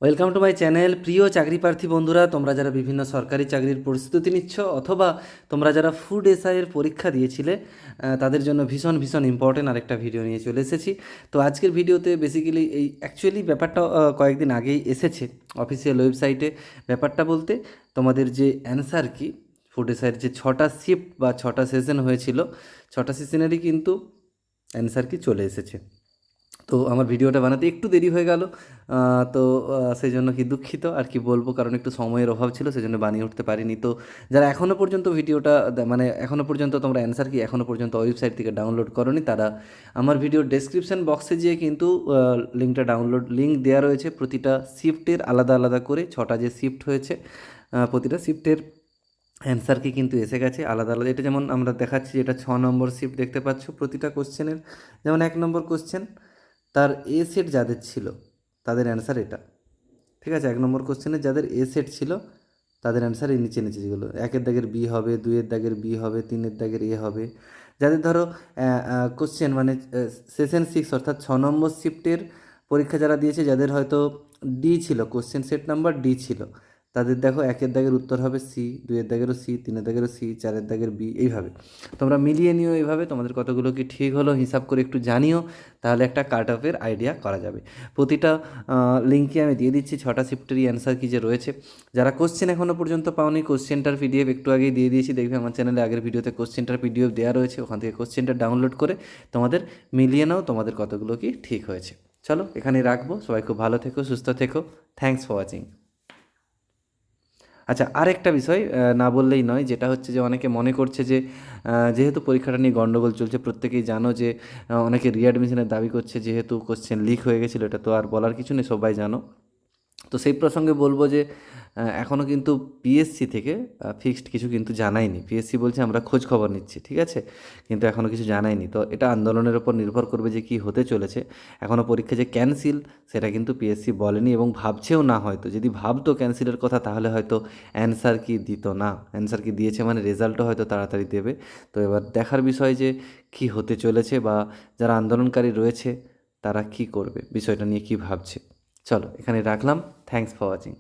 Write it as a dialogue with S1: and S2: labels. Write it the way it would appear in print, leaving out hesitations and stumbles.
S1: Welcome to my channel. প্রিয় চাকরি প্রার্থী বন্ধুরা, তোমরা যারা বিভিন্ন সরকারি চাকরির প্রস্তুতি নিচ্ছ অথবা তোমরা যারা ফুড এসআইয়ের পরীক্ষা দিয়েছিলে তাদের জন্য ভীষণ ভীষণ ইম্পর্টেন্ট আরেকটা ভিডিও নিয়ে চলে এসেছি। তো আজকের ভিডিওতে বেসিক্যালি এই অ্যাকচুয়ালি ব্যাপারটা কয়েকদিন আগেই এসেছে অফিসিয়াল ওয়েবসাইটে। ব্যাপারটা বলতে তোমাদের যে অ্যান্সার কি ফুড এসআইয়ের যে 6টা শিফট বা 6টা সেশন হয়েছিল, 6টা সেশনেরই কিন্তু অ্যান্সার কি চলে এসেছে। তো আমার ভিডিওটা বানাতে একটু দেরি হয়ে গেল, তো সেই জন্য কি দুঃখিত আর কি বলবো, কারণ একটু সময়ের অভাব ছিল, সেই জন্য বানিয়ে উঠতে পারিনি। তো যারা এখনও পর্যন্ত ভিডিওটা মানে এখনও পর্যন্ত তোমরা অ্যান্সার কি এখনও পর্যন্ত ওয়েবসাইট থেকে ডাউনলোড করোনি, তারা আমার ভিডিওর ডেসক্রিপশন বক্সে গিয়ে কিন্তু লিঙ্কটা ডাউনলোড লিঙ্ক দেওয়া রয়েছে। প্রতিটা শিফটের আলাদা আলাদা করে 6টা যে শিফট হয়েছে, প্রতিটা শিফটের অ্যান্সার কি কিন্তু এসে গেছে আলাদা আলাদা। এটা যেমন আমরা দেখাচ্ছি, এটা 6 নম্বর শিফট দেখতে পাচ্ছ। প্রতিটা কোশ্চেনের যেমন 1 নম্বর কোশ্চেন, তার এ সেট যাদের ছিল তাদের অ্যান্সার এটা, ঠিক আছে। 1 নম্বর কোশ্চেনে যাদের এ সেট ছিল তাদের অ্যান্সার এই নিচে নিচে যেগুলো 1-এর দাগের বি হবে, 2-এর দাগের বি হবে, 3-এর দাগের এ হবে। যাদের ধরো কোশ্চেন মানে সেশন 6 অর্থাৎ 6 নম্বর শিফটের পরীক্ষা যারা দিয়েছে, যাদের হয়তো ডি ছিল, কোশ্চেন সেট নাম্বার ডি ছিল, তাদের দেখো 1-এর দাগের উত্তর হবে সি, 2-এর দাগেরও সি, 3-এর দাগেরও সি, 4-এর দাগের বি। এইভাবে তোমরা মিলিয়ে নিও, এইভাবে তোমাদের কতগুলো কি ঠিক হলো হিসাব করে একটু জানিও, তাহলে একটা কাট অফের আইডিয়া করা যাবে। প্রতিটা লিঙ্কে আমি দিয়ে দিচ্ছি 6টা শিফটেরই অ্যান্সার কি যে রয়েছে। যারা কোশ্চেন এখনও পর্যন্ত পাওনি, কোশ্চেনটার পিডিএফ একটু আগেই দিয়ে দিয়েছি, দেখবে আমার চ্যানেলে আগের ভিডিওতে কোশ্চেনটার পিডিএফ দেওয়া রয়েছে, ওখান থেকে কোশ্চেনটা ডাউনলোড করে তোমাদের মিলিয়ে নাও তোমাদের কতগুলো কি ঠিক হয়েছে। চলো এখানেই রাখবো, সবাই খুব ভালো থেকো, সুস্থ থেকো। Thanks for watching. আচ্ছা, আরেকটা বিষয় না বললেই নয়, যেটা হচ্ছে যে অনেকে মনে করছে যে যেহেতু পরীক্ষাটা নিয়ে গণ্ডগোল চলছে, প্রত্যেকেই জানো যে অনেকে রিঅ্যাডমিশনের দাবি করছে যেহেতু কোশ্চেন লিক হয়ে গেছিলো, এটা তো আর বলার কিছু নেই, সবাই জানো। তো সেই প্রসঙ্গে বলবো যে এখনও কিন্তু পিএসসি থেকে ফিক্সড কিছু কিন্তু জানায়নি। পিএসসি বলছে আমরা খোঁজ খবর নিচ্ছি, ঠিক আছে, কিন্তু এখনও কিছু জানায়নি। তো এটা আন্দোলনের ওপর নির্ভর করবে যে কী হতে চলেছে। এখনও পরীক্ষা যে ক্যান্সেল সেটা কিন্তু পিএসসি বলেনি এবং ভাবছেও না। হয়তো যদি ভাবতো ক্যান্সেলের কথা, তাহলে হয়তো অ্যান্সার কি দিত না। অ্যান্সার কি দিয়েছে মানে রেজাল্টও হয়তো তাড়াতাড়ি দেবে। তো এবার দেখার বিষয় যে কী হতে চলেছে, বা যারা আন্দোলনকারী রয়েছে তারা কি করবে, বিষয়টা নিয়ে কি ভাবছে। চলো এখানে রাখলাম। Thanks for watching.